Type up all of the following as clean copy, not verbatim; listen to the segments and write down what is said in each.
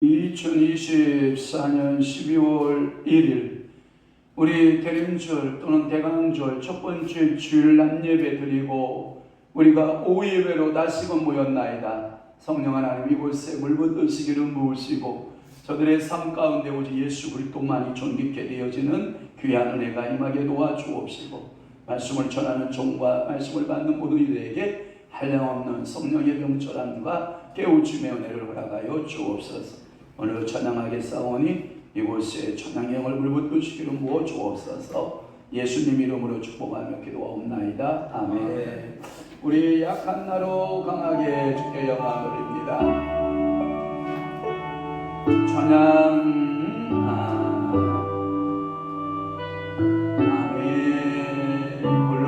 2024년 12월 1일 우리 대림절 또는 대강절 첫 번째 주일 낮예배 드리고 우리가 오예배로 다시금 모였나이다. 성령 하나님 이곳에 물붓으시기를 모으시고 저들의 삶 가운데 오직 예수 그리스도만이 존귀케 되어지는 귀한 은혜가 임하게 도와주옵시고 말씀을 전하는 종과 말씀을 받는 모든 이들에게 한량없는 성령의 명철함과 깨우침의 은혜를 허락하여 주옵소서. 오늘 찬양하게 싸우니 이곳에 찬양의 얼굴 붙으시기를 모아 주옵소서. 예수님 이름으로 축복하며 기도하옵나이다. 아멘. 우리 약한 나로 강하게 주께 영광 돌립니다. 찬양 아멘. 물론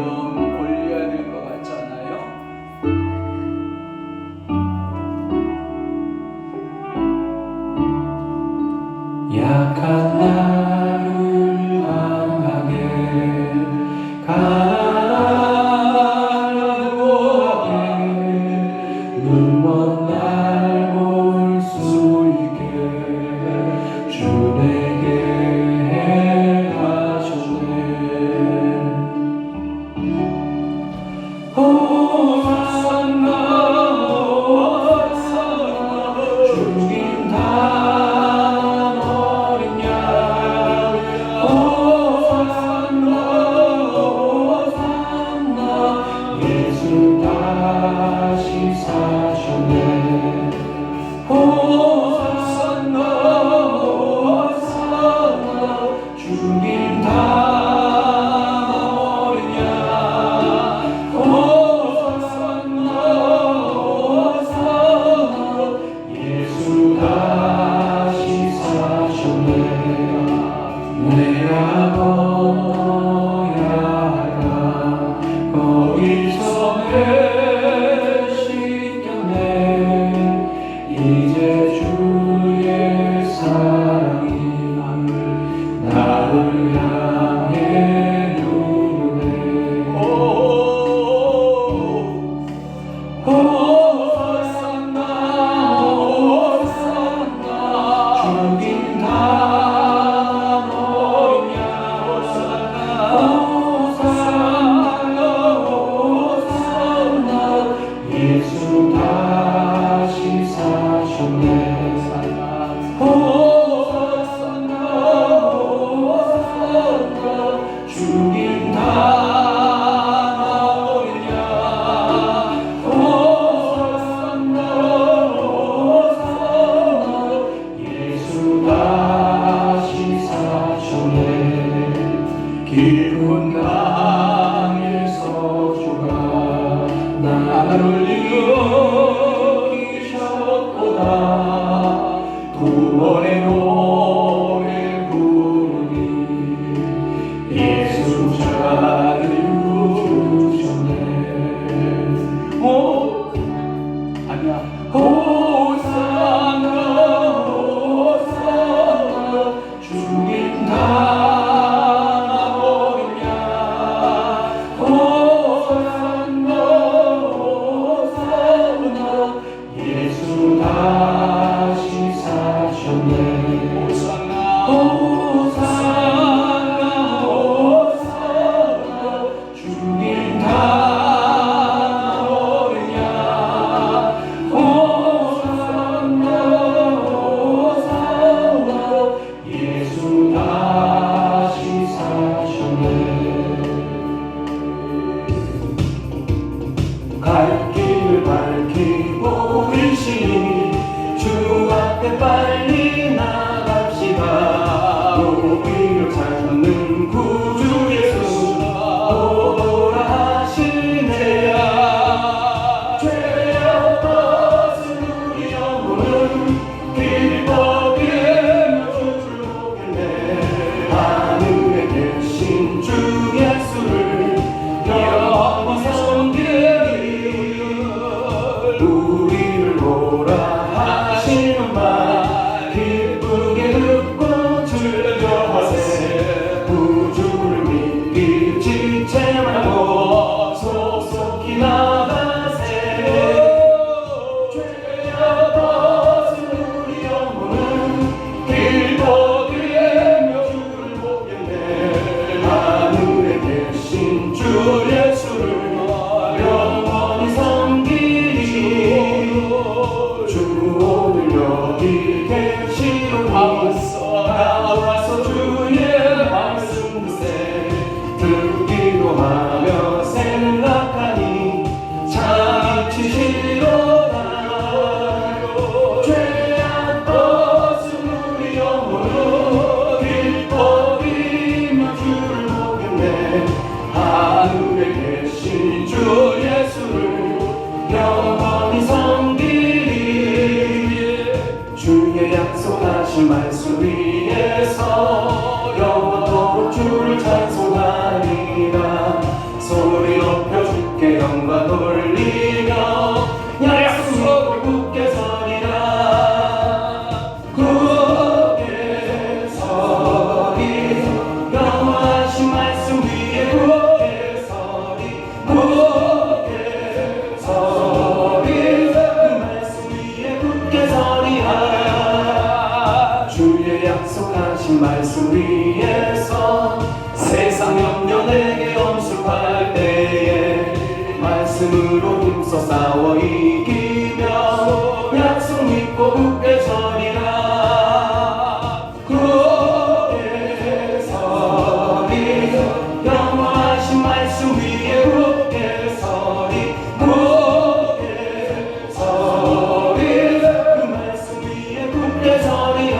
올려야 될 것 같지 않아요? 약한 나를 강하게 가라고 하게 눈먼 날 볼 수 있게 주 내게 행하셨네. 호산나 주님 다 깊은 강에서 주가 나를 일으키셨도다. 두 번의 노래 부르니 예수 자를 주셨네. 오 아니야 호산나 호산나 주님 다 갈 길을 밝히고 계시니 주 앞에 빨리 나갑시다. 우리를 찾는 구주 예수 오라 하시네야. 죄 없어진 우리 영혼은 길거리에 멈출 보길래 하늘에 계신 주 예수를 영원 섬기리. 우리를 오라 하시는 말 약속하신 말씀 위에서 영원토록 주를 찬송하리라. 소리 높여 주께 영광 돌리며 약속 믿고 굳게 서리라. 굳게 서리 영원하신 말씀 위에 굳게 서리. 굳게 서리 그 말씀 위에 굳게 서리라. 주의 약속하신 말씀 위에서 세상 염려 내게 엄습할 때에 말씀으로 힘써 싸워 이기며 약속 믿고 굳게 서리라. 굳게 서리 영원하신 말씀 위에 굳게 서리. 굳게 서리 그 말씀 위에 굳게 서리라.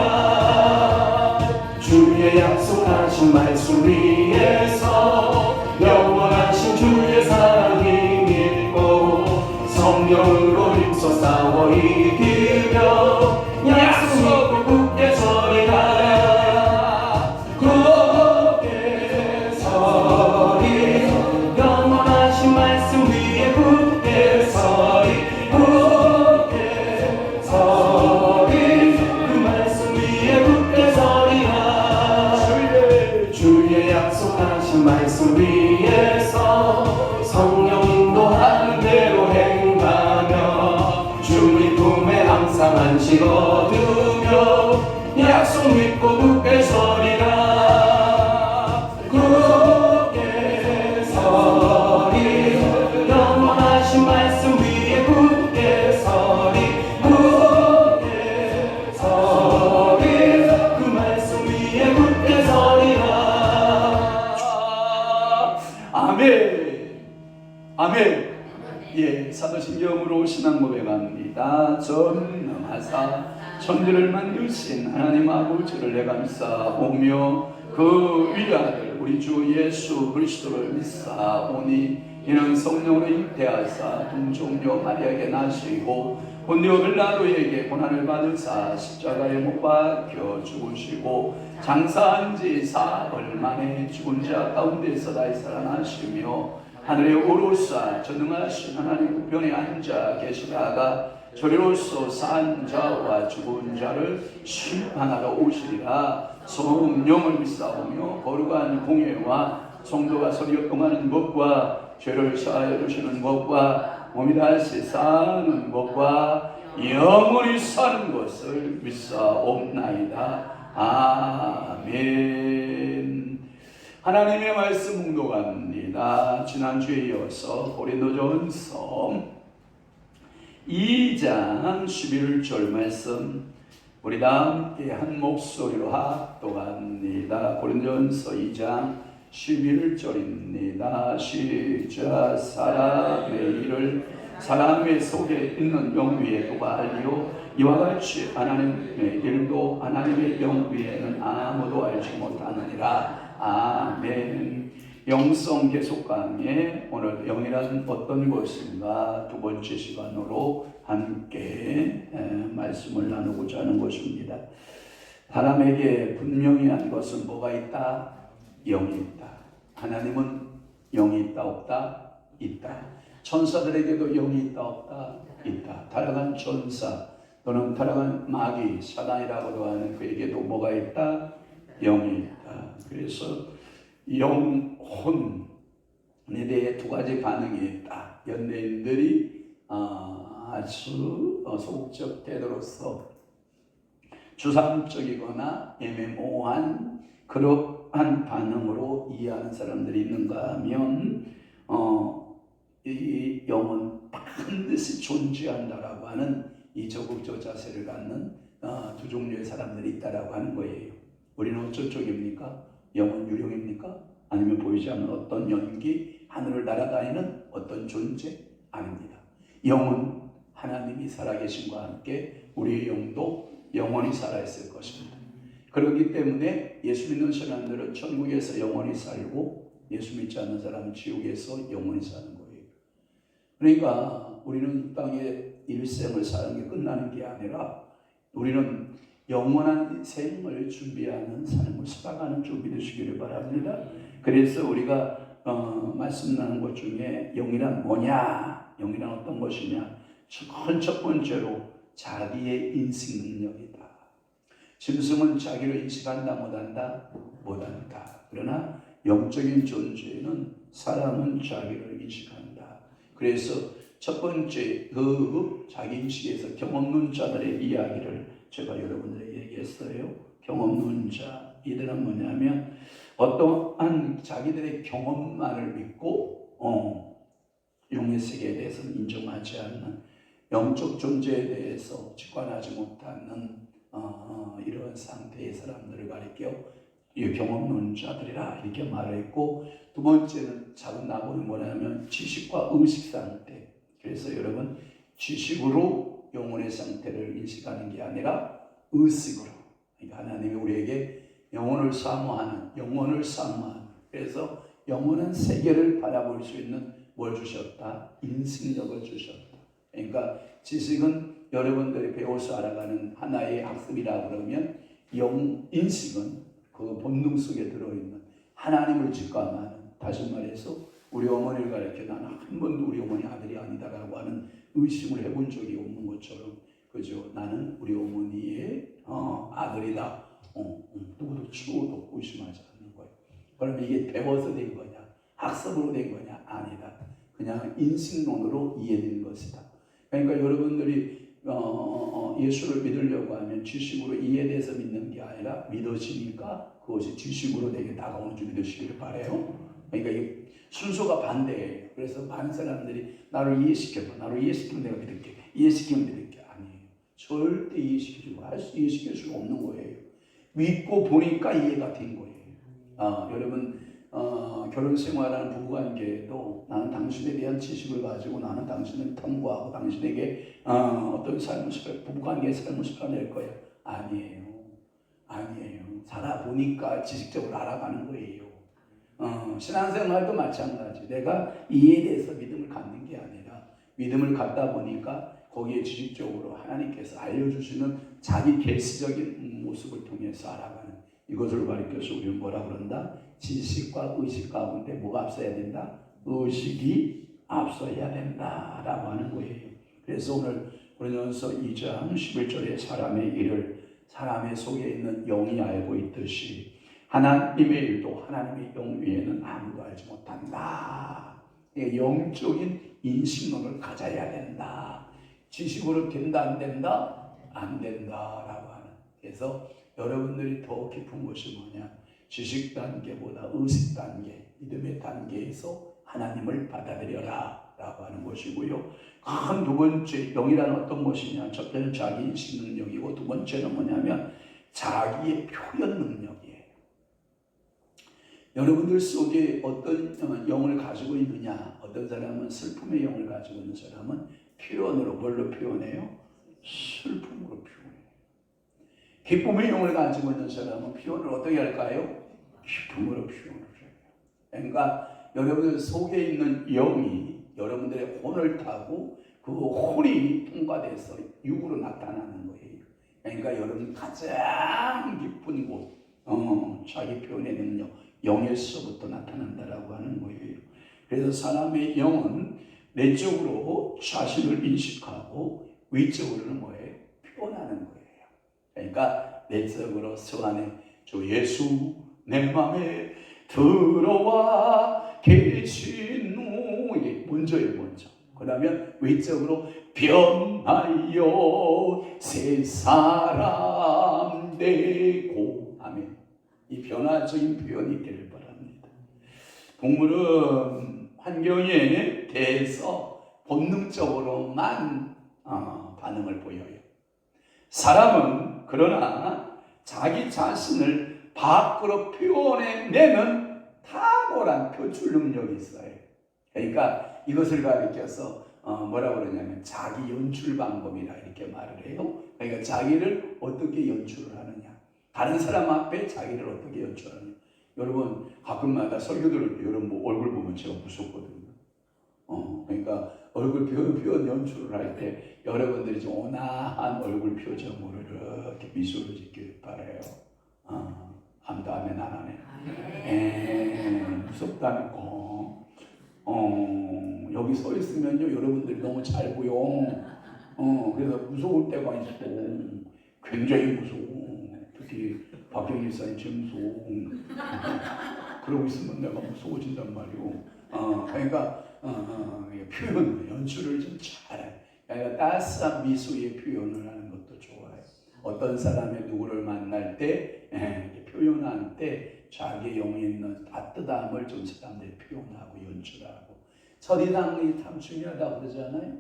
주의 약속하신 말씀 위에서 영원하신 주의 사랑이 믿고 성령으로 힘써 싸워 이기며 약속 믿고 굳게 서리라. 굳게 서리 영원하신 말씀 위에 굳게 서리. 굳게 서리 그 말씀 위에 굳게 서리라. 주의 약속하신 말씀 위에서 성령 인도하는 대로 행하며 주님 품에 항상 안식 얻으며 약속 믿고 굳게 서리라. 굳게 서리 영원하신 말씀 위에 굳게 서리. 굳게 서리 그 말씀 위에 굳게 서리라. 아멘. 아멘. 예, 사도신경으로 신앙 고백합니다. 전능하사 천지를 만드신 하나님 아버지를 내 감사오며 그 위아들 우리 주 예수 그리스도를 믿사오니 이는 성령으로 잉태하사 동정녀 마리아에게 나시고 본디오 빌라도에게 고난을 받으사 십자가에 못 박혀 죽으시고 장사한 지 사흘 만에 죽은 자 가운데서 다시 살아나시며 하늘에 오르사 전능하신 하나님 우편에 앉아 계시다가 저리로서 산 자와 죽은 자를 심판하러 오시리라. 성령을 믿사오며 거룩한 공예와 성도가 서로 동하는 것과 죄를 사하여 주시는 것과 몸이 다시 사는 것과 영원히 사는 것을 믿사옵나이다. 아멘. 하나님의 말씀 묵독합니다. 지난주에 이어서 고린도전서 2장 11절 말씀 우리 다 함께 한 목소리로 합독합니다. 고린도전서 2장 11절입니다. 시작. 사람의 일을 사람의 속에 있는 영 위에 누가 알리요? 이와 같이 하나님의 일도 하나님의 영 위에는 아무도 알지 못하느니라. 아멘. 영성 계속 강의 오늘 영이란 어떤 것인가 두 번째 시간으로 함께 말씀을 나누고자 하는 것입니다. 사람에게 분명히 한 것은 뭐가 있다? 영이 있다. 하나님은 영이 있다 없다? 있다. 천사들에게도 영이 있다 없다? 있다. 타락한 천사 또는 타락한 마귀 사단이라고도 하는 그에게도 뭐가 있다? 영이 있다. 그래서 영혼에 대해 두 가지 반응이 있다. 연예인들이 아주 소극적 태도로서 주상적이거나 애매모호한 그러한 반응으로 이해하는 사람들이 있는가 하면 이 영은 반드시 존재한다라고 하는 이 적극적 자세를 갖는 두 종류의 사람들이 있다라고 하는 거예요. 우리는 어쩔 쪽입니까? 영은 유령입니까? 아니면 보이지 않는 어떤 연기, 하늘을 날아다니는 어떤 존재? 아닙니다. 영은 하나님이 살아계신과 함께 우리의 영도 영원히 살아있을 것입니다. 그렇기 때문에 예수 믿는 사람들은 천국에서 영원히 살고 예수 믿지 않는 사람은 지옥에서 영원히 사는 거예요. 그러니까 우리는 이 땅에 일생을 사는 게 끝나는 게 아니라 우리는 영원한 생을 준비하는 삶을 살아가는 줄 믿으시기를 바랍니다. 그래서 우리가 말씀 나눈 것 중에 영이란 뭐냐? 영이란 어떤 것이냐? 첫 번째로 자기의 인식 능력이다. 짐승은 자기를 인식한다 못한다? 못한다. 그러나 영적인 존재는 사람은 자기를 인식한다. 그래서 첫 번째 자기 인식에서 경험 없는 자들의 이야기를 제가 여러분들에게 얘기했어요. 경험 없는 자, 이들은 뭐냐면 어떠한 자기들의 경험만을 믿고 영의 세계에 대해서는 인정하지 않는, 영적 존재에 대해서 직관하지 못하는 이런 상태의 사람들을 가리켜 경험론 자들이라 이렇게 말했고, 두 번째는 작은 나무는 뭐냐면 지식과 의식 상태. 그래서 여러분, 지식으로 영혼의 상태를 인식하는 게 아니라 의식으로, 그러니까 하나님이 우리에게 영혼을 사모하는, 그래서 영원한 세계를 바라볼 수 있는 뭘 주셨다? 인식력을 주셨다. 그러니까 지식은 여러분들이 배워서 알아가는 하나의 학습이라 그러면, 인식은 그 본능 속에 들어있는 하나님을 직감하는, 다시 말해서 우리 어머니를 가르쳐 나는 한 번도 우리 어머니 아들이 아니다라고 하는 의심을 해본 적이 없는 것처럼, 그죠? 나는 우리 어머니의 아들이다. 누구도 추구도 의심하지 않는 거예요. 그러면 이게 배워서 된 거냐? 학습으로 된 거냐? 아니다. 그냥 인식론으로 이해된 것이다. 그러니까 여러분들이 예수를 믿으려고 하면 지식으로 이해돼서 믿는 게 아니라 믿어지니까 그것이 지식으로 내게 다가오는 줄 믿으시기를 바라요. 그러니까 이 순서가 반대예요. 그래서 많은 사람들이 나를 이해시켜봐, 나를 이해시키면 내가 믿을게, 이해시키면 믿을게. 아니에요. 절대 이해시켜주고 이해시킬 수가 없는 거예요. 믿고 보니까 이해가 된 거예요. 여러분, 결혼 생활하는 부부관계에도 나는 당신에 대한 지식을 가지고 나는 당신을 통과하고 당신에게 어떤 삶을 부부관계의 삶을 살아낼 거예요. 아니에요. 살아보니까 지식적으로 알아가는 거예요. 신앙생활도 마찬가지. 내가 이해에 대해서 믿음을 갖는 게 아니라 믿음을 갖다 보니까 거기에 지식적으로 하나님께서 알려주시는 자기 계시적인 모습을 통해서 알아가는, 이것을 가리켜서 우리는 뭐라 그런다? 지식과 의식 가운데 뭐가 앞서야 된다? 의식이 앞서야 된다라고 하는 거예요. 그래서 오늘 고린도전서 2장 11절에 사람의 일을 사람의 속에 있는 영이 알고 있듯이 하나님의 일도 하나님의 영 위에는 아무도 알지 못한다. 영적인 인식론을 가져야 된다. 지식으로 된다 안 된다? 안 된다라고 하는. 그래서 여러분들이 더 깊은 것이 뭐냐? 지식 단계보다 의식 단계, 믿음의 단계에서 하나님을 받아들여라 라고 하는 것이고요. 큰 두 번째, 영이란 어떤 것이냐? 첫 번째는 자기 인식 능력이고, 두 번째는 뭐냐면 자기의 표현 능력이에요. 여러분들 속에 어떤 영을 가지고 있느냐? 어떤 사람은 슬픔의 영을 가지고 있는 사람은 표현으로, 뭘로 표현해요? 슬픔으로 표현해요. 기쁨의 영을 가지고 있는 사람은 표현을 어떻게 할까요? 기쁨으로 표현을 해요. 그러니까 여러분들 속에 있는 영이 여러분들의 혼을 타고 그 혼이 통과돼서 육으로 나타나는 거예요. 그러니까 여러분 가장 깊은 곳, 자기 표현의 능력, 영에서부터 나타난다라고 하는 거예요. 그래서 사람의 영은 내적으로 자신을 인식하고 위적으로는 뭐예요? 표현하는 거예요. 그러니까 내적으로 서 안에 주 예수 내 맘에 들어와 계신 후에 먼저예요, 먼저. 그러면 외적으로 변하여 새 사람 되고, 아멘. 이 변화적인 표현이 있기를 바랍니다. 동물은 환경에 대해서 본능적으로만 반응을 보여요. 사람은 그러나 자기 자신을 밖으로 표현해내는 탁월한 표출 능력이 있어요. 그러니까 이것을 가리켜서 뭐라고 그러냐면 자기 연출 방법이라 이렇게 말을 해요. 그러니까 자기를 어떻게 연출을 하느냐, 다른 사람 앞에 자기를 어떻게 연출하느냐. 여러분 가끔마다 설교 들을 때 여러분 얼굴 보면 제가 무섭거든요. 그러니까 얼굴 표현 연출을 할 때 여러분들이 좀 온화한 얼굴 표정으로 이렇게 미소를 짓길 바라요. 아무도 아멘 안 하네. 무섭다니까. 여기 서 있으면요 여러분들이 너무 잘 보여. 그래서 무서울 때가 있어. 굉장히 무서워. 특히 박경일 사님 제일 무서워. 그러고 있으면 내가 무서워진단 말이오. 그러니까 표현 연출을 좀 잘해. 그러니까 따스한 미소의 표현을 하는 것도 좋아요. 어떤 사람이 누구를 만날 때 표현할 때 자기 영에 있는 따뜻함을 좀 사람들이 표현하고 연출하고. 첫인상이 참 중요하다고 그러잖아요.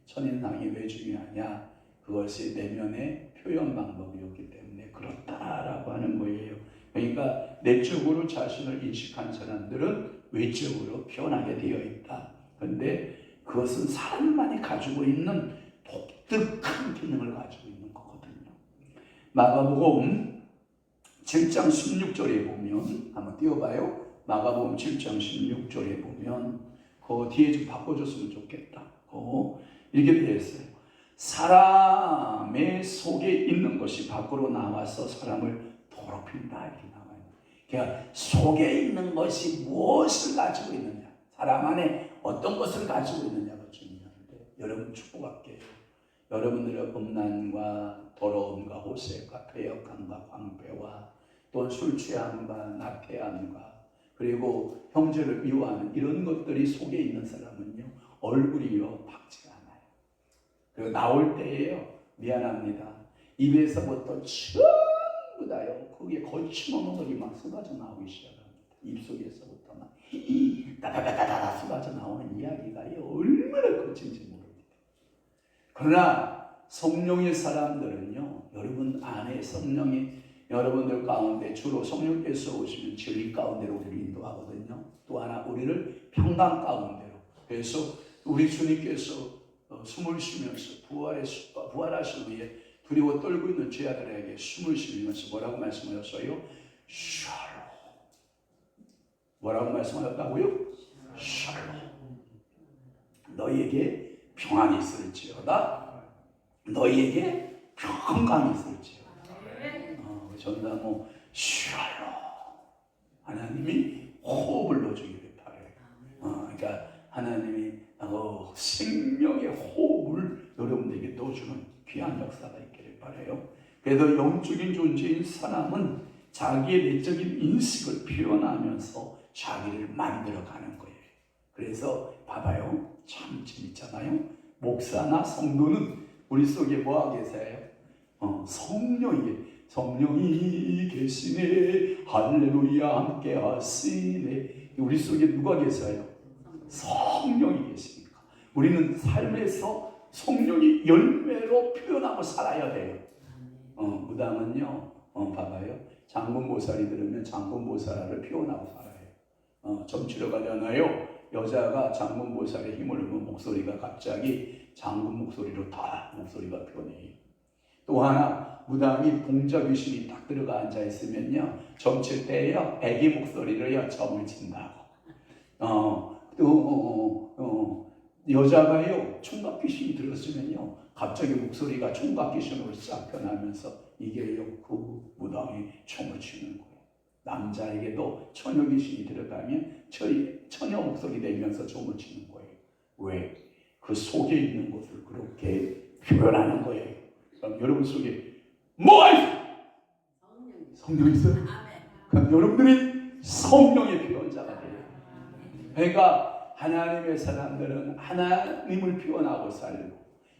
첫인상이 왜 중요하냐? 그것이 내면의 표현 방법이었기 때문에 그렇다라고 하는 거예요. 그러니까 내적으로 자신을 인식한 사람들은 외적으로 표현하게 되어 있다. 그런데 그것은 사람만이 가지고 있는 독특한 기능을 가지고 있는 거거든요. 마가복음 7장 16절에 보면 한번 띄워봐요. 마가복음 7장 16절에 보면 그 뒤에 좀 바꿔줬으면 좋겠다. 이렇게 되어 있어요. 사람의 속에 있는 것이 밖으로 나와서 사람을 더럽힌다 이렇게 나와요. 그러니까 속에 있는 것이 무엇을 가지고 있느냐, 사람 안에 어떤 것을 가지고 있느냐가 중요한데 여러분 축복할게요. 여러분들의 음란과 더러움과 호색과 패역함과 광배와 또 술 취함과 나태함과 그리고 형제를 미워하는 이런 것들이 속에 있는 사람은요 얼굴이요 밝지가 않아요. 그리고 나올 때에요 미안합니다. 입에서부터 전부 다요 거기에 거침없는 것이 막 쏟아져 나오기 시작합니다. 입속에서부터 막 다다다다다 쏟아져 나오는 이야기가요 얼마나 거친지 모릅니다. 그러나 성령의 사람들은요 여러분 안에 성령이 여러분들 가운데 주로 성령께서 오시면 진리 가운데로 우리를 인도하거든요. 또 하나 우리를 평강 가운데로. 그래서 우리 주님께서 숨을 쉬면서 부활하신 후에 두려워 떨고 있는 죄아들에게 숨을 쉬면서 뭐라고 말씀하셨어요? 샬롬. 뭐라고 말씀하셨다고요? 샬롬. 너희에게 평안이 있을지어다. 너희에게 평강이 있을지어다. 전사모 샬롬. 하나님이 호흡을 넣어주기를 바래요. 그러니까 하나님이 생명의 호흡을 여러분들에게 넣어주는 귀한 역사가 있기를 바래요. 그래서 영적인 존재인 사람은 자기의 내적인 인식을 표현하면서 자기를 만들어가는 거예요. 그래서 봐봐요. 참 재밌잖아요. 목사나 성도는 우리 속에 뭐하고 계세요? 성령이 계시네. 할렐루야 함께 하시네. 우리 속에 누가 계세요? 성령이 계십니까? 우리는 삶에서 성령이 열매로 표현하고 살아야 돼요. 무당은요 봐봐요. 장군보살이 들으면 장군보살을 표현하고 살아요. 점치러 가잖아요. 여자가 장군보살의 힘을 넣으면 목소리가 갑자기 장군 목소리로 다 목소리가 변해요. 또 하나 무당이 봉자 귀신이 딱 들어가 앉아 있으면요 점칠 때요 애기 목소리로요 점을 친다고. 또 여자가요 총각 귀신이 들었으면요 갑자기 목소리가 총각 귀신으로 싹 변하면서 이게요 그 무당이 총을 치는 거예요. 남자에게도 처녀 귀신이 들어가면 처녀 목소리 내면서 총을 치는 거예요. 왜? 그 속에 있는 것을 그렇게 표현하는 거예요. 그럼 여러분 속에 뭐가 있어요? 성령이 있어요? 그럼 여러분들이 성령의 표현자가 돼요. 그러니까 하나님의 사람들은 하나님을 표현하고 살고,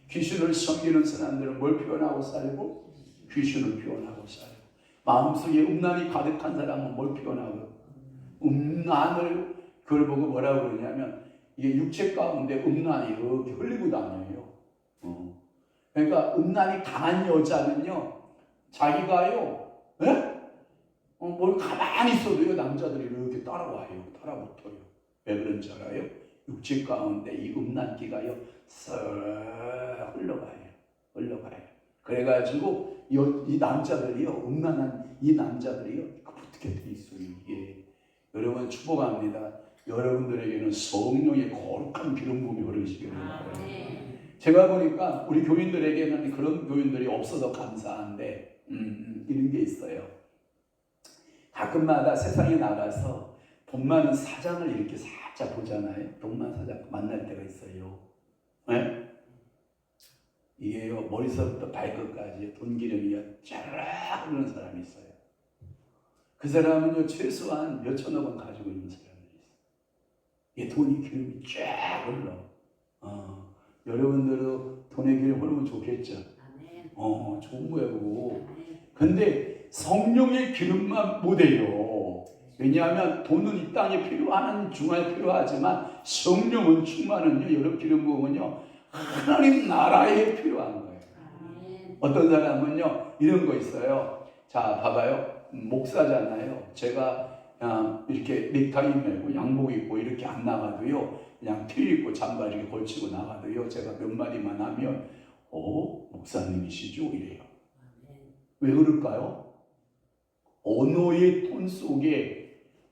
귀신을 섬기는 사람들은 뭘 표현하고 살고? 귀신을 표현하고 살고. 마음속에 음란이 가득한 사람은 뭘 표현하고? 음란을 그걸 보고 뭐라고 그러냐면 이게 육체 가운데 음란이 이렇게 흘리고 다녀요. 그러니까 음란이 강한 여자는요 자기가요 뭘 가만히 있어도요 남자들이 이렇게 따라와요. 따라붙어요. 왜 그런지 알아요? 육체 가운데 이 음란기가요 쓱 흘러가요. 그래가지고 이 남자들이요 음란한 이 남자들이요 어떻게 돼 있어요. 이게 여러분 축복합니다. 여러분들에게는 성령의 거룩한 기름 부음이 흐르시기를 바랍니다. 제가 보니까 우리 교인들에게는 그런 교인들이 없어서 감사한데 이런 게 있어요. 가끔마다 세상에 나가서 돈 많은 사장을 이렇게 살짝 보잖아요. 돈 많은 사장 만날 때가 있어요. 네? 이게요, 머리서부터 발끝까지 돈 기름이 쫙 흐르는 사람이 있어요. 그 사람은요, 최소한 몇 천억 원 가지고 있는 사람들이 있어요. 이게 돈이 기름이 쫙 흘러. 여러분들도 돈의 기름 흐르면 좋겠죠. 좋은 거야 그거. 근데 성령의 기름만 못해요. 왜냐하면 돈은 이 땅에 필요한 중간에 필요하지만 성령은 충만은요, 여러분 기름 부음은요, 하나님 나라에 필요한 거예요. 어떤 사람은요 이런 거 있어요. 자, 봐봐요. 목사잖아요. 제가 이렇게 넥타이 메고 양복 입고 이렇게 안 나가도요, 그냥 티 입고 잠바 이렇게 걸치고 나가도요, 제가 몇 마디만 하면 목사님이시죠? 이래요. 왜 그럴까요? 언어의 톤 속에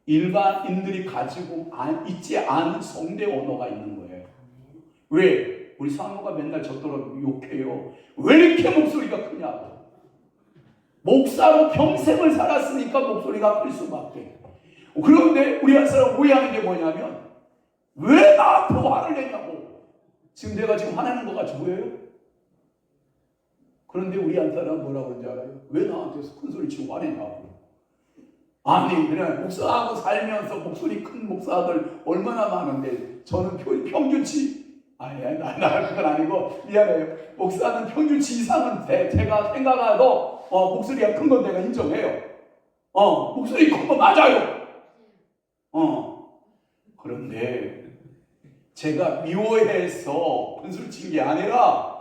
일반인들이 가지고 있지 않은 성대 언어가 있는 거예요. 왜? 우리 사모가 맨날 저더러 욕해요. 왜 이렇게 목소리가 크냐고. 목사로 평생을 살았으니까 목소리가 클 수밖에. 그런데 우리 한 사람 오해하는 게 뭐냐면, 왜 나한테 화를 내냐고. 지금 내가 지금 화내는 거 같이 보여요? 그런데 우리 한 사람 뭐라고 그러는지 알아요? 왜 나한테 큰 소리 치고 화내냐고. 아니, 그냥 목사하고 살면서 목소리 큰 목사들 얼마나 많은데 저는 평균치, 그건 아니고 미안해요. 목사는 평균치 이상은 돼. 제가 생각해도 목소리가 큰 건 내가 인정해요. 목소리 큰 거 맞아요. 그런데 제가 미워해서 분수를 친 게 아니라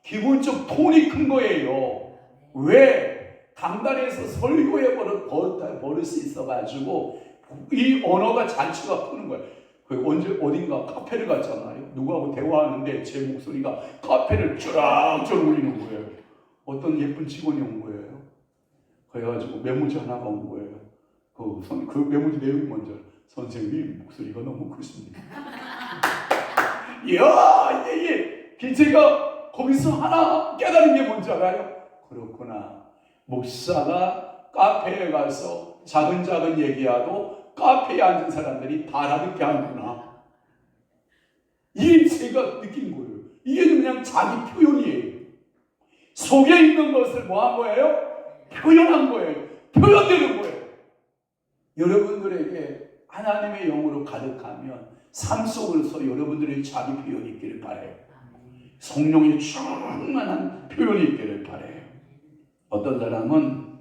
기본적 톤이 큰 거예요. 왜? 강단에서 설교해 버릇이 있어가지고 이 언어가 잔치가 크는 거예요. 언제 어딘가 카페를 갔잖아요. 누구하고 대화하는데 제 목소리가 카페를 쭈락쭈락 울리는 거예요. 어떤 예쁜 직원이 온 거예요. 그래가지고 메모지 하나가 온 거예요. 그 메모지 내용이 먼저, 선생님 목소리가 너무 크십니다. 이야, 제가 거기서 하나 깨달은 게 뭔지 알아요? 그렇구나. 목사가 카페에 가서 작은 얘기하도 카페에 앉은 사람들이 다 알아듣게 하는구나. 이게 제가 느낀 거예요. 이게 그냥 자기 표현이에요. 속에 있는 것을 뭐 한 거예요? 표현한 거예요. 표현되는 거예요. 여러분들에게 하나님의 영으로 가득하면 삶 속에서 여러분들의 자기 표현이 있기를 바라요. 성령의 충만한 표현이 있기를 바라요. 어떤 사람은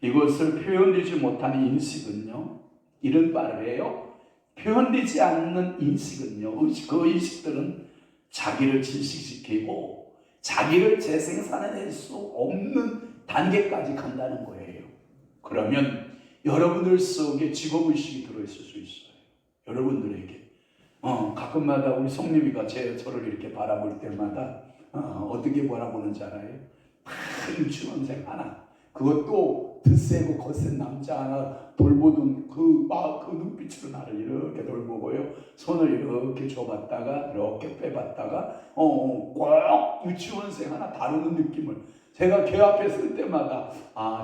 이것을 표현되지 못하는 인식은요, 이런 말을 해요. 표현되지 않는 인식은요, 그 인식들은 자기를 질식시키고 자기를 재생산해낼 수 없는 단계까지 간다는 거예요. 그러면 여러분들 속에 직업의식이 들어있을 수 있어요. 여러분들에게 가끔마다 우리 성님이가 저를 이렇게 바라볼 때마다 어떻게 바라보는지 알아요? 큰 유치원생 하나, 그것도 드세고 거센 남자 하나 돌보던 그 눈빛으로 나를 이렇게 돌보고요, 손을 이렇게 줘봤다가 이렇게 빼봤다가 꼭 유치원생 하나 다루는 느낌을, 제가 걔 앞에 설 때마다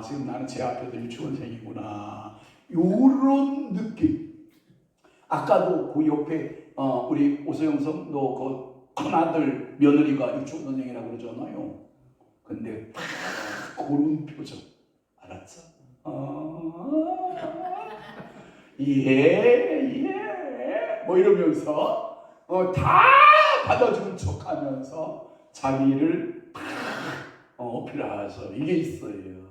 지금 나는 제 앞에도 유치원생이구나, 요런 느낌. 아까도 그 옆에 우리 오소영 성도 그 큰아들 며느리가 유치원생이라고 그러잖아요. 근데 딱 그런 표정, 알았어? 뭐 이러면서 다 받아주는 척하면서 자기를 다 어필하셔. 이게 있어요.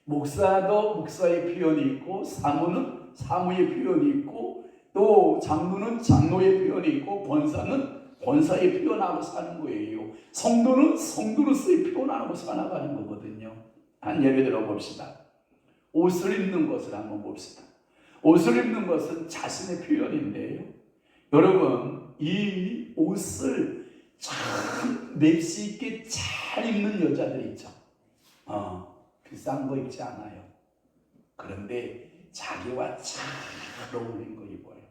목사도 목사의 표현이 있고, 사모는 사모의 표현이 있고, 또 장로는 장로의 표현이 있고, 권사는 권사의 표현하고 사는 거예요. 성도는 성도로서의 표현하고 살아가는 거거든요. 한 예를 들어 봅시다. 옷을 입는 것을 한번 봅시다. 옷을 입는 것은 자신의 표현인데요. 여러분, 이 옷을 참 맵시 있게 잘 입는 여자들 있죠. 비싼 거 입지 않아요. 그런데 자기와 잘 어울리는 거 입어요.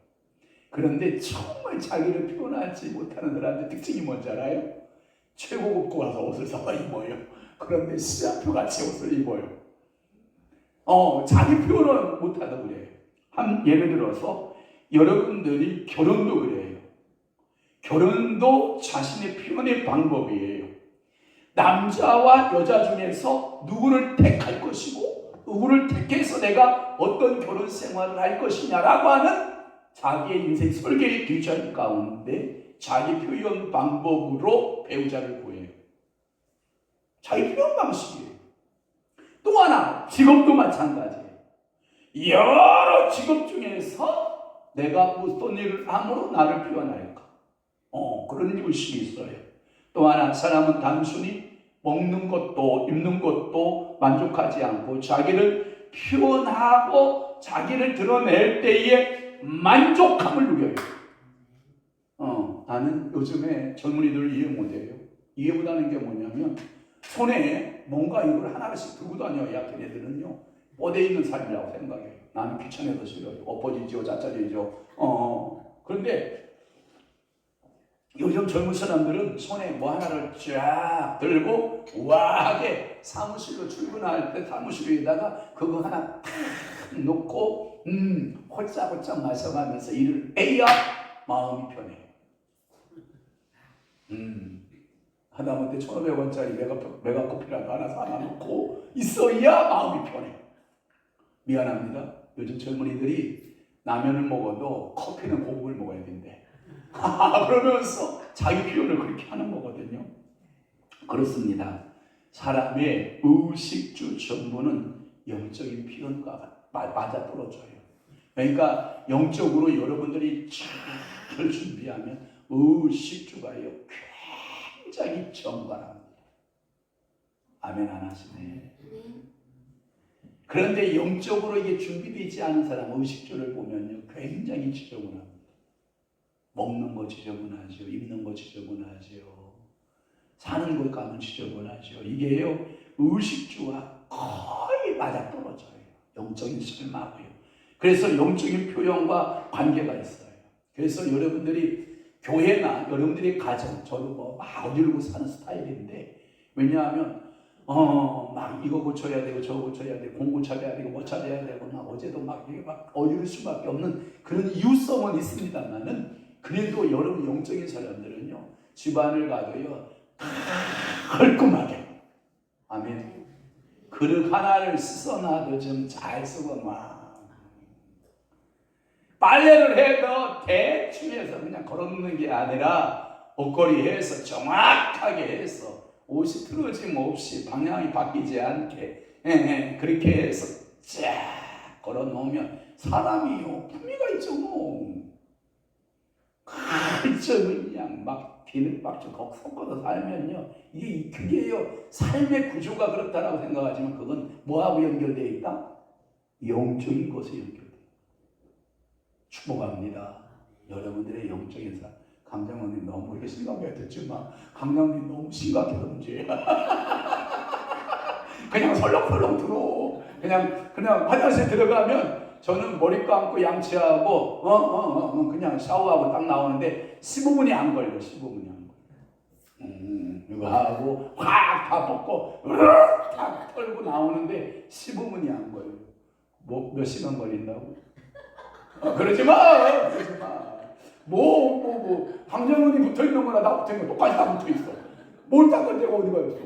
그런데 정말 자기를 표현하지 못하는 사람들 특징이 뭔지 알아요? 최고급 가서 옷을 사다 입어요. 그런데 시장표 같이 옷을 입어요. 자기 표현을 못하다 그래요. 예를 들어서 여러분들이 결혼도 그래요. 결혼도 자신의 표현의 방법이에요. 남자와 여자 중에서 누구를 택할 것이고 누구를 택해서 내가 어떤 결혼 생활을 할 것이냐라고 하는 자기의 인생 설계의 디자인 가운데 자기 표현 방법으로 배우자를 구해요. 자기 표현 방식이에요. 또 하나, 직업도 마찬가지예요. 여러 직업 중에서 내가 어떤 일을 함으로 나를 표현할까? 그런 의식이 있어요. 또 하나, 사람은 단순히 먹는 것도 입는 것도 만족하지 않고 자기를 표현하고 자기를 드러낼 때에 만족함을 누려요. 나는 요즘에 젊은이들 이해 못해요. 이해 못하는 게 뭐냐면 손에 뭔가 이걸 하나씩 들고 다녀야 걔네들은요 뻗에 있는 삶이라고 생각해요. 나는 귀찮아서 싫어요. 엎어지죠, 짜짜리죠. 그런데 요즘 젊은 사람들은 손에 뭐 하나를 쫙 들고 우아하게 사무실로 출근할 때 사무실 위에다가 그거 하나 탁 놓고 홀짝홀짝 마셔가면서 일을 해야 마음이 편해요. 하다못해 1,500원짜리 메가커피라도 하나 사놔놓고 있어야 마음이 편해요. 미안합니다. 요즘 젊은이들이 라면을 먹어도 커피는 고급을 먹어야 된대. 그러면서 자기 표현을 그렇게 하는 거거든요. 그렇습니다. 사람의 의식주 전부는 영적인 표현과 맞아떨어져요. 그러니까 영적으로 여러분들이 잘 준비하면 의식주가요 굉장히 정갈합니다. 아멘 안 하시네. 그런데 영적으로 이게 준비되지 않은 사람 의식주를 보면요 굉장히 지저분합니다. 먹는 거 지저분하죠. 입는 거 지저분하죠. 사는 것 가면 지저분하죠. 이게요 의식주와 거의 맞아떨어져요. 영적인 삶하고요. 그래서 영적인 표현과 관계가 있어요. 그래서 여러분들이 교회나 여러분들의 가정, 저도 막 어지르고 사는 스타일인데 왜냐하면 막 이거 고쳐야 되고 저거 고쳐야 되고 공부 잘해야 되고 뭐 잘해야 되고 막 어제도 막 이게 막 어지를 수밖에 없는 그런 이유성은 있습니다만은 그래도 여러분 영적인 사람들은요 집안을 가도요 깔끔하게 아멘 그릇 하나를 씻어놔도 좀 잘 쓰고 막 빨래를 해도 대충 해서 그냥 걸어놓는 게 아니라 옷걸이 해서 정확하게 해서 옷이 틀어짐 없이 방향이 바뀌지 않게 그렇게 해서 쫙 걸어놓으면 사람이요 품위가 있죠 뭐. 그저 그냥 막 뒤늦박죽 섞어서 살면요 그게요 삶의 구조가 그렇다라고 생각하지만 그건 뭐하고 연결되어 있다? 영적인 것에 연결되어 있다. 축복합니다. 여러분들의 영적인 삶. 강장로님 너무 이렇게 심각하게 듣지만 강장로님 너무 심각해서 문제야. 그냥 설렁설렁 들어. 그냥 화장실 들어가면 저는 머리 감고 양치하고 그냥 샤워하고 딱 나오는데 15분이 안 걸려. 15분이 안 걸려. 이거 하고 확 다 벗고 탁 털고 나오는데 15분이 안 걸려. 몇 시간 걸린다고? 그러지 마. 강정훈이 붙어 있는 거나 나 붙어 있는 거 똑같이 다 붙어 있어. 뭘 닦을 데가 어디가 있어?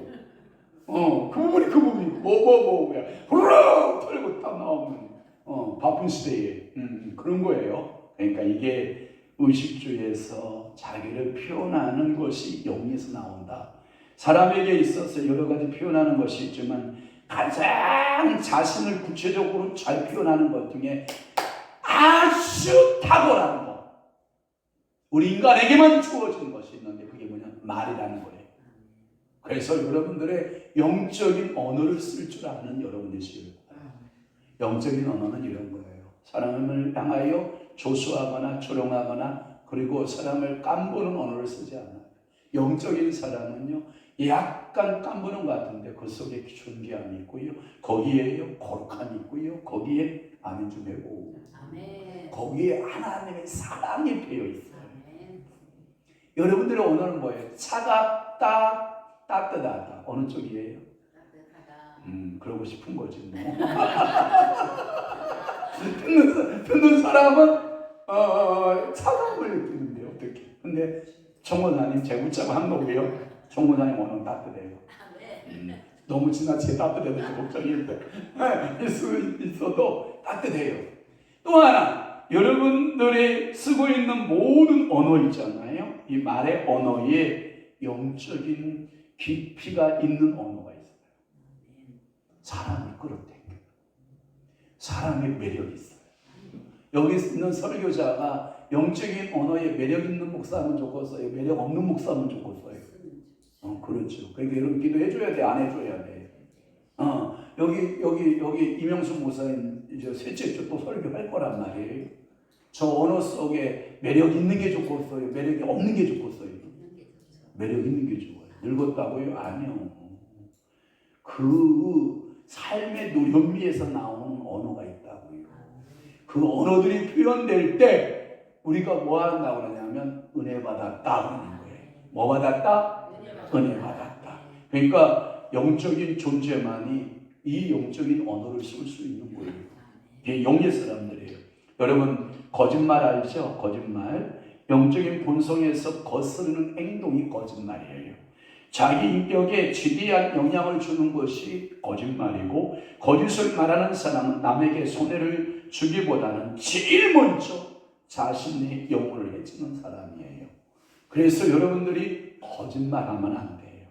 그 부분이 뭐야. 후루룩 털고 딱 나오면 바쁜 시대에 그런 거예요. 그러니까 이게 의식주에서 자기를 표현하는 것이 영에서 나온다. 사람에게 있어서 여러 가지 표현하는 것이 있지만 가장 자신을 구체적으로 잘 표현하는 것 중에 아주 탁월한 것. 우리 인간에게만 주어진 것이 있는데 그게 뭐냐? 말이라는 거예요. 그래서 여러분들의 영적인 언어를 쓸 줄 아는 여러분들이시길 바랍니다. 영적인 언어는 이런 거예요. 사람을 향하여 조수하거나 조롱하거나 그리고 사람을 깜보는 언어를 쓰지 않아요. 영적인 사람은요 약간 깜보는 것 같은데 그 속에 존귀함이 있고요 거기에 거룩함이 있고요 거기에 아멘 좀 해고. 아멘. 거기에 하나님의 사랑이 배어 있어요. 아멘. 여러분들의 언어는 뭐예요? 차갑다, 따뜻하다. 어느 쪽이에요? 따뜻하다. 그러고 싶은 거지 뭐. 듣는 사람은 차가움을 느끼는데 어떻게? 근데 총무사님 제 웃자고 한 거고요. 총무사님 언어는 따뜻해요. 아멘. 너무 지나치게 따뜻해서 걱정인데 있을 수 있어도 따뜻해요. 또 하나, 여러분들이 쓰고 있는 모든 언어 있잖아요. 이 말의 언어에 영적인 깊이가 있는 언어가 있어요. 사람을 끌어당겨. 사람의 매력이 있어요. 여기 있는 설교자가 영적인 언어에 매력 있는 목사하면 좋겠어요? 매력 없는 목사하면 좋겠어요? 그렇죠. 그러니까 여러분 기도해줘야 돼, 안 해줘야 돼. 여기 이명수 목사님 이제 셋째 주 또 설교할 거란 말이에요. 저 언어 속에 매력 있는 게 좋겠어요? 매력이 없는 게 좋겠어요? 매력 있는 게 좋아요. 늙었다고요? 아니요. 그 삶의 노련미에서 나오는 언어가 있다고요. 그 언어들이 표현될 때 우리가 뭐 한다고 그러냐면 은혜 받았다 그러는 거예요. 뭐 받았다? 은혜 받았다. 그러니까 영적인 존재만이 이 영적인 언어를 쓸 수 있는 거예요. 이게 영의 사람들이에요. 여러분 거짓말 알죠? 거짓말. 영적인 본성에서 거스르는 행동이 거짓말이에요. 자기 인격에 지대한 영향을 주는 것이 거짓말이고, 거짓을 말하는 사람은 남에게 손해를 주기보다는 제일 먼저 자신의 영혼을 해치는 사람이에요. 그래서 여러분들이 거짓말하면 안 돼요.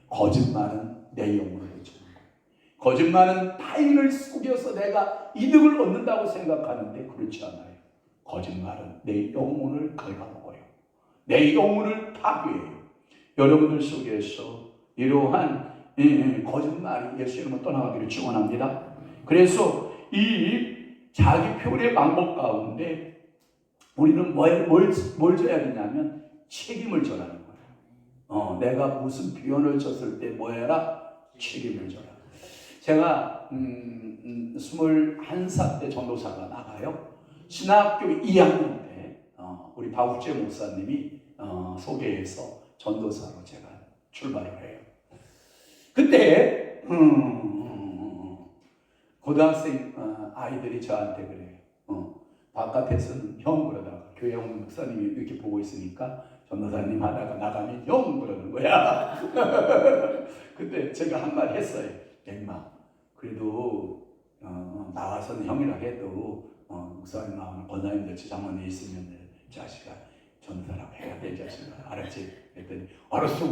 거짓말은 내 영혼을 해치는 거예요. 거짓말은 타인을 속여서 내가 이득을 얻는다고 생각하는데 그렇지 않아요. 거짓말은 내 영혼을 갉아먹어요. 내 영혼을 파괴해요. 여러분들 속에서 이러한 거짓말이 예수 이름으로 떠나가기를 축원합니다. 그래서 이 자기 표현의 방법 가운데 우리는 뭘 져야 되냐면 책임을 져라는 거예요. 내가 무슨 표현을 졌을 때 뭐 해라? 책임을 져라. 제가 21살 때 전도사가 나가요. 신학교 2학년 때 우리 박욱재 목사님이 소개해서 전도사로 제가 출발을 해요. 그때 고등학생 아이들이 저한테 그래요. 바깥에서는 형 그러다가 교회 온 목사님이 이렇게 보고 있으니까 전도사님 하다가 나가면 형 그러는 거야. 그때 제가 한 말 했어요. 임마 그래도 나와서는 형이라 해도 목사님 나오는 권사님들 지장원에 있으면 자식아 전도사라고 해야 돼 자식아 알았지? 했더니 알았어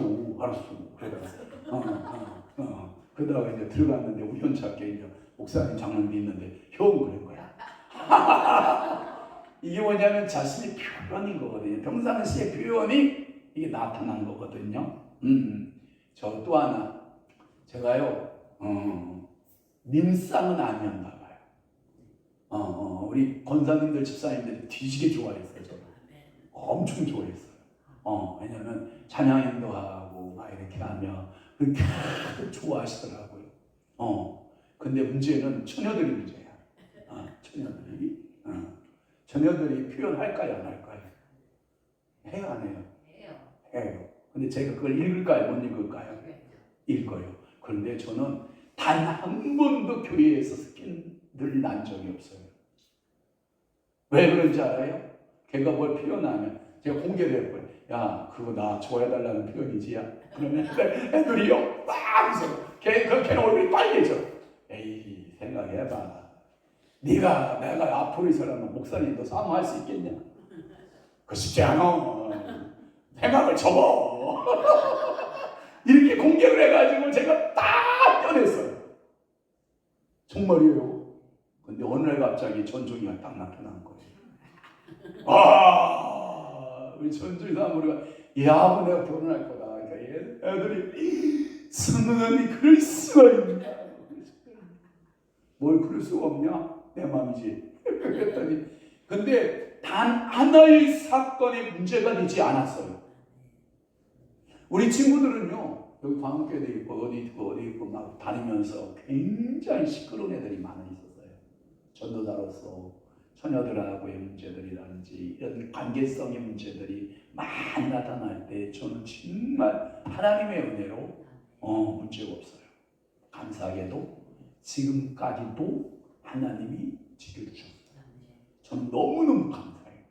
그러다가 이제 들어갔는데 우연찮게 이제 목사님 장로님이 있는데 형 그런 거야. 이게 뭐냐면 자신의 표현인 거거든요. 평상시의 표현이 이게 나타난 거거든요. 저 또 하나 제가요 민상은 아니었나 봐요. 우리 권사님들 집사님들이 뒤지게 좋아했어요. 저를 엄청 좋아했어요. 왜냐면 찬양인도 하고 막 이렇게 하면 그렇게 좋아하시더라고요. 근데 문제는 처녀들이 문제야. 처녀들이 표현할까요, 안 할까요? 해요, 안 해요? 해요. 근데 제가 그걸 읽을까요, 못 읽을까요? 읽어요. 그런데 저는 단 한 번도 교회에서 스캔들 난 적이 없어요. 왜 그런지 알아요? 걔가 뭘 표현하면 제가 공개를 해버려요. 야, 그거 나 좋아해달라는 표현이지, 야. 그러면 애들이요, 막 웃어. 걔는 얼굴이 빨개져. 에이, 생각해봐. 내가 앞으로 이 사람은 목사님도 사모할 수 있겠냐? 그 쉽지 않아. 생각을 접어. 이렇게 공격을 해가지고 제가 딱 떼어냈어요. 정말이에요. 근데 어느 날 갑자기 전종이가 딱 나타난 거예요. 우리 전종이 사람으로가 야, 내가 결혼할 거다. 그러니까 애들이 선생님이 그럴 수가 있냐? 뭘 그럴 수가 없냐? 내 마음이지. 그랬더니 근데 단 하나의 사건의 문제가 되지 않았어요. 우리 친구들은요, 여기 광교에도 있고 어디 있고 막 다니면서 굉장히 시끄러운 애들이 많이 있었어요. 전도자로서 처녀들하고의 문제들이라든지 이런 관계성의 문제들이 많이 나타날 때 저는 정말 하나님의 은혜로 문제가 없어요. 감사하게도 지금까지도 하나님이 지켜주셨어요. 저는 너무너무 감사해요.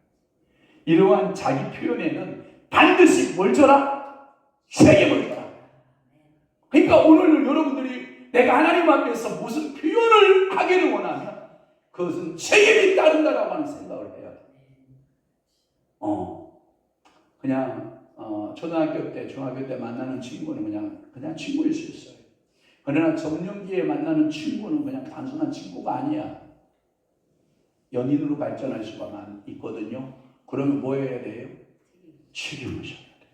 이러한 자기 표현에는 반드시 뭘 줘라? 책임을 져라. 그러니까 오늘 여러분들이 내가 하나님 앞에서 무슨 표현을 하기를 원하면 그것은 책임이 따른다라고 하는 생각을 해야 돼. 그냥 초등학교 때, 중학교 때 만나는 친구는 그냥 친구일 수 있어요. 그러나 정년기에 만나는 친구는 그냥 단순한 친구가 아니야. 연인으로 발전할 수가 있거든요. 그러면 뭐 해야 돼요? 책임을 져야 돼요.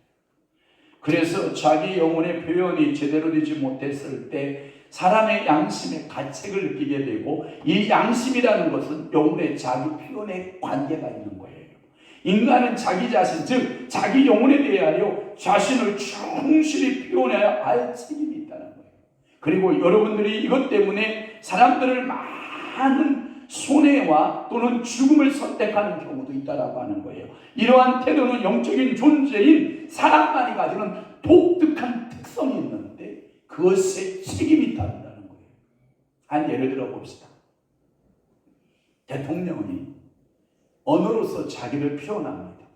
그래서 자기 영혼의 표현이 제대로 되지 못했을 때 사람의 양심에 가책을 느끼게 되고, 이 양심이라는 것은 영혼의 자기 표현에 관계가 있는 거예요. 인간은 자기 자신, 즉 자기 영혼에 대하여 자신을 충실히 표현해야 할 책임이 있다는 거예요. 그리고 여러분들이 이것 때문에 사람들을 많은 손해와 또는 죽음을 선택하는 경우도 있다라고 하는 거예요. 이러한 태도는 영적인 존재인 사람만이 가지는 독특한 특성이 있는데 그것에 책임이 따른다는 거예요. 한 예를 들어 봅시다. 대통령이 언어로서 자기를 표현합니다.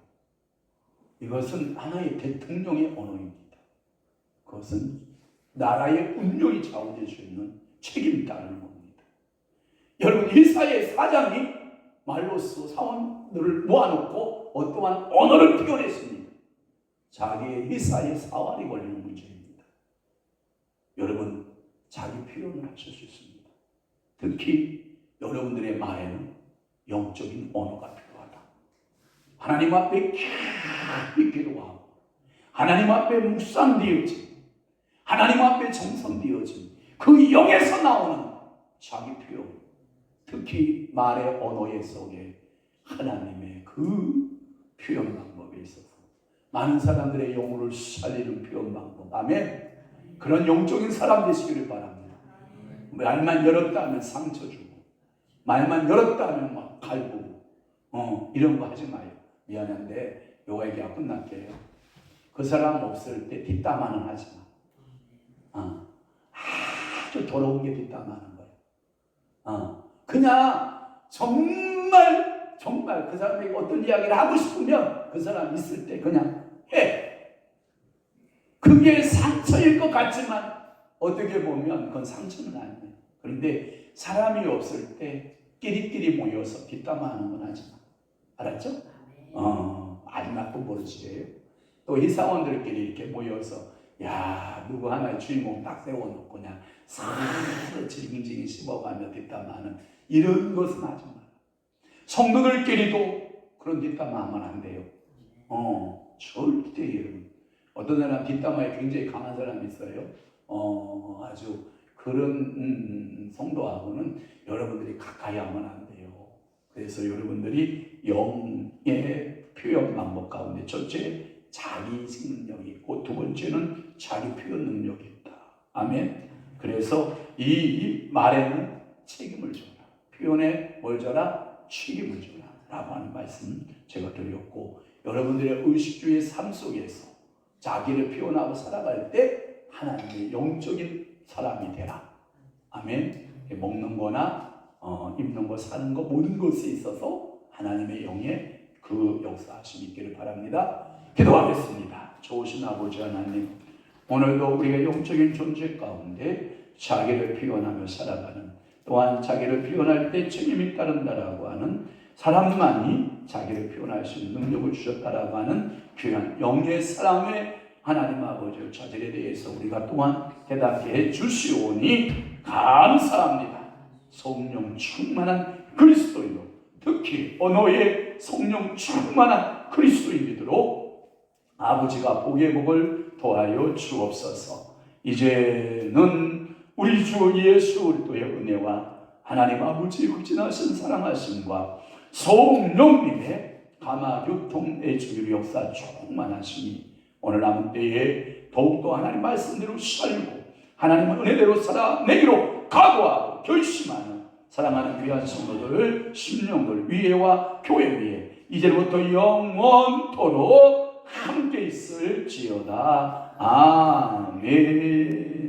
이것은 하나의 대통령의 언어입니다. 그것은 나라의 운명이 좌우될 수 있는 책임이 따르는 겁니다. 여러분, 회사의 사장이 말로써 사원들을 모아놓고 어떠한 언어를 표현했습니다. 자기의 회사의 사활이 걸리는 문제입니다. 여러분, 자기 표현을 하실 수 있습니다. 특히 여러분들의 말에는 영적인 언어가 필요하다. 하나님 앞에 깊이 기도하고 하나님 앞에 묵상되어진, 하나님 앞에 정성되어진 그 영에서 나오는 자기 표현, 특히 말의 언어의 속에 하나님의 그 표현 방법에 있어서 많은 사람들의 영혼을 살리는 표현 방법, 아멘. 그런 영적인 사람 되시기를 바랍니다. 말만 열었다 하면 상처 주고, 말만 열었다 하면 막 갈구고, 이런 거 하지 마요. 미안한데 요가 얘기가 끝날게요. 그 사람 없을 때 뒷담화는 하지 마. 아주 더러운 게 뒷담화하는 거예요. 그냥 정말 그 사람에게 어떤 이야기를 하고 싶으면 그 사람 있을 때 그냥 해. 그게 상처일 것 같지만 어떻게 보면 그건 상처는 아니에요. 그런데 사람이 없을 때 끼리끼리 모여서 뒷담화하는 건 하지 마. 알았죠? 아주 나쁜 버릇이에요. 또 회사원들끼리 이렇게 모여서 야, 누구 하나의 주인공 딱 세워놓고 그냥 살살 징징 씹어가며 뒷담화하는 이런 것은 하지 마. 성도들끼리도 그런 뒷담화하면 안 돼요. 절대 여러분. 어떤 사람 뒷담화에 굉장히 강한 사람이 있어요. 아주 그런 성도하고는 여러분들이 가까이 하면 안 돼요. 그래서 여러분들이 영의 표현 방법 가운데 첫째, 자기 인식 능력이 있고 두 번째는 자기 표현 능력이 있다. 아멘. 그래서 이 말에는 책임을 줘라. 표현에 뭘 줘라? 책임을 줘라. 라고 하는 말씀 제가 드렸고, 여러분들의 의식주의 삶 속에서 자기를 표현하고 살아갈 때 하나님의 영적인 사람이 되라. 아멘. 먹는 거나 입는 거, 사는 거, 모든 것에 있어서 하나님의 영의 그 역사하심이 있기를 바랍니다. 기도하겠습니다. 좋으신 아버지 하나님, 오늘도 우리가 영적인 존재 가운데 자기를 표현하며 살아가는, 또한 자기를 표현할 때 책임이 따른다라고 하는, 사람만이 자기를 표현할 수 있는 능력을 주셨다라고 하는 귀한 영의 사람의 하나님 아버지의 자질에 대해서 우리가 또한 깨닫게 해 주시오니 감사합니다. 성령 충만한 그리스도인으로, 특히 언어의 성령 충만한 그리스도인이도록 아버지가 복의 복을 더하여 주옵소서. 이제는 우리 주 예수 그리스도의 은혜와 하나님 아버지의 극진하신 사랑하심과 성령님의 감화교통의 주의 역사 충만하시니 오늘 남은 때에 더욱더 하나님 말씀대로 살고 하나님의 은혜대로 살아내기로 각오하고 결심하는 사랑하는 귀한 성도들, 심령들 위에와 교회 위에 이제부터 영원토록 함께 있을지어다. 아멘.